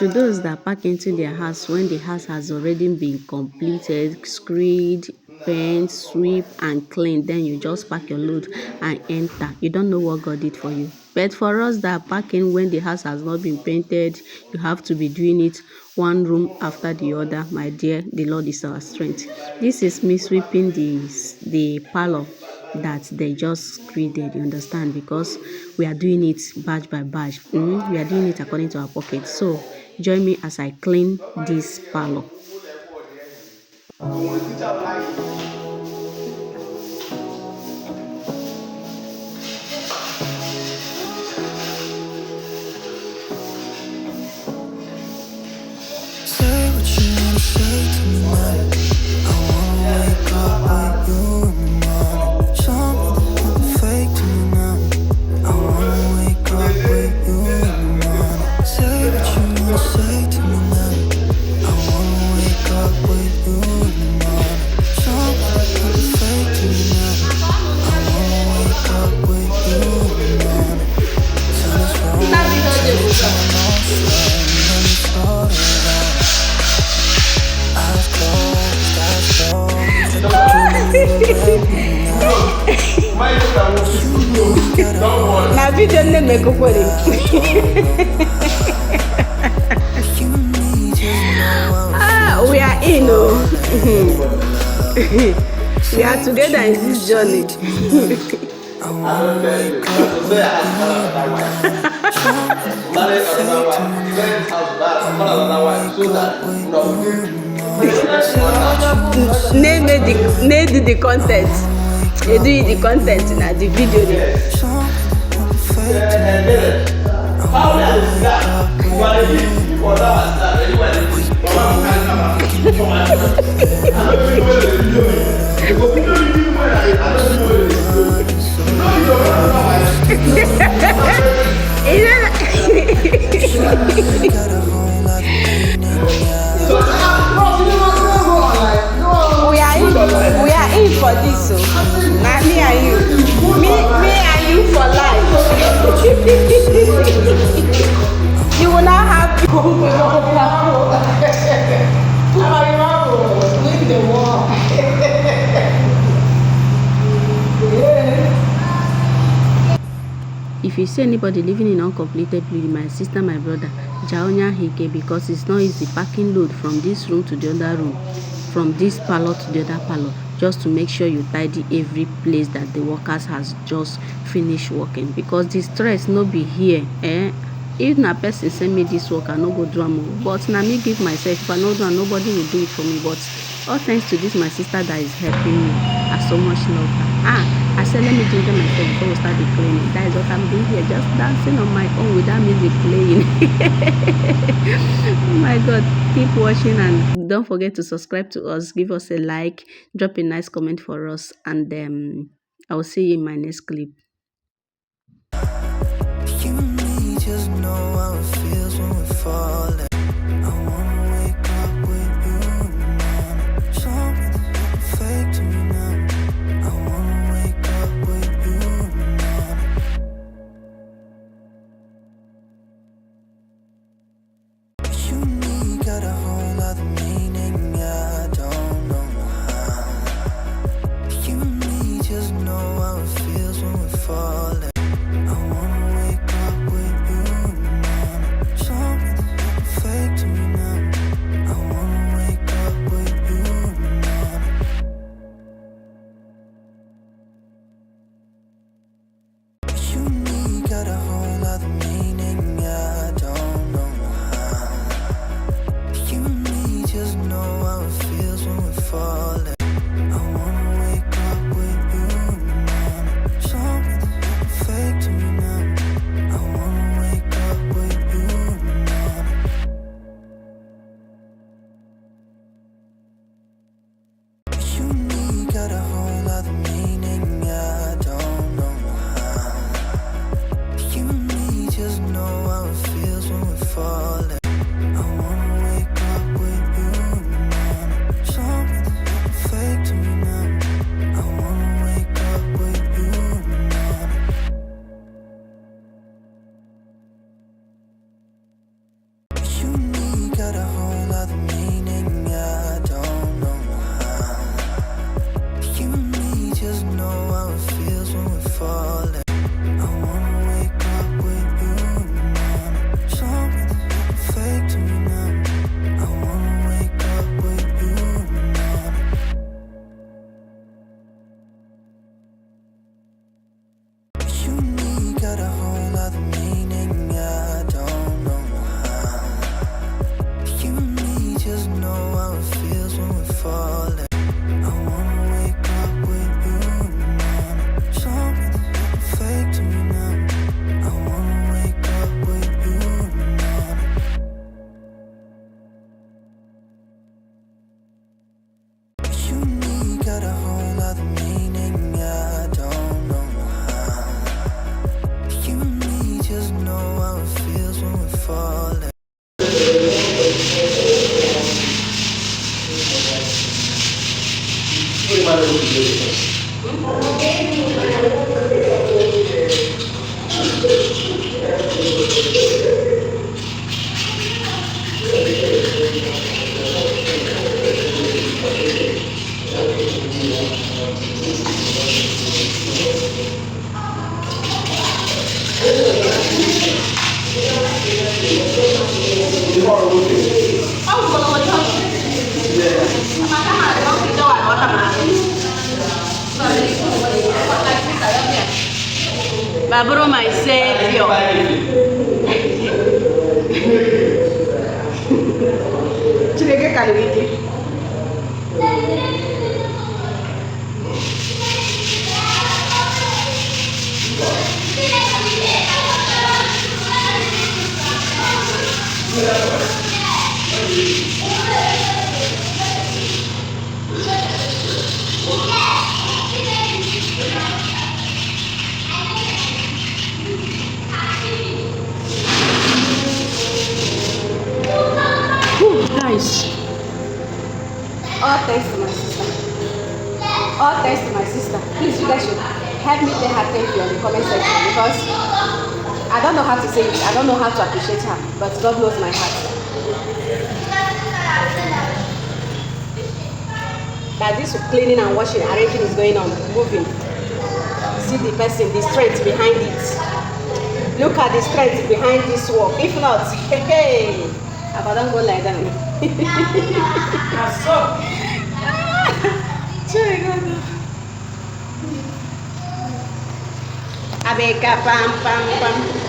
to those that pack into their house when the house has already been completed, screed, paint, sweep and clean, then you just pack your load and enter. You don't know what God did for you. But for us that pack in when the house has not been painted, you have to be doing it one room after the other. My dear, the Lord is our strength. This is me sweeping the parlor that they just created, you understand, because we are doing it batch by batch. We are doing it according to our pocket. So join me as I clean this parlor. Say what you wanna say to me now. I wanna wake up with you in the morning. Show me there's nothing fake to me now. I wanna wake up with you in the morning. Say what you wanna say to me now. I wanna wake up with you in the morning. Show me there's nothing fake to me now. I wanna wake up with you in the morning. Tell us wrong, tell us wrong, no shame, let me slow down. Na video nne make kwere. We are in we are together in this journey. Need the content. You do the content in the video there. We are in for this, so now me and you for life. You will not have If you see anybody living in uncompleted building, my sister, my brother, Jaonya Hike, because it's not easy packing load from this room to the other room, from this parlor to the other parlor, just to make sure you tidy every place that the workers has just finished working, because the stress no be here. If na person send me this work, I no go do am, but na me give myself. If I no do am, nobody will do it for me. But all thanks to this my sister that is helping me. I so much love her. I said let me do it myself before we start the cleaning. That is what I'm doing here, just dancing on my own without music playing. Oh my God, keep watching and don't forget to subscribe to us, give us a like, drop a nice comment for us, and I will see you in my next clip. You and me just know how it feels when we're falling. I wanna wake up with you in the morning. Show me there's nothing fake to me now. I wanna wake up with you in the morning. You and me got a whole other meaning, I don't know how. You and me just know how it feels when we're falling. I wanna wake up with you in the morning. Show me there's nothing fake to me now. I wanna wake up with you in the morning. You and me got a whole other meaning, I don't know how. You and me just know how it feels when we're falling. I wanna wake up with you in the morning. Show me there's nothing got a whole other meaning, I don't know how. You and me just know how it feels when we're falling. I wanna wake up with you in the morning. Show me there's nothing fake to me now. I wanna wake up with you in the morning. You and me got a whole other meaning, I don't know how. You and me just know how it feels when we're falling. I wanna wake up with you in the morning. Show me there's nothing fake to me now. I wanna wake up with you in the morning. You and me got a whole other meaning, I don't know how. You and me just know how it feels when we're falling. Baburo, my savior. Chileke kalwiki. Guys, all thanks to my sister. All thanks to my sister. Please, you guys should help me tell her thank you on the comment section, because I don't know how to say it. I don't know how to appreciate her, but God knows my heart. That this cleaning and washing, arranging is going on, moving. See the person, the strength behind it. Look at the strength behind this work. If not, hey, I don't go like that. Abeka pam pam pam.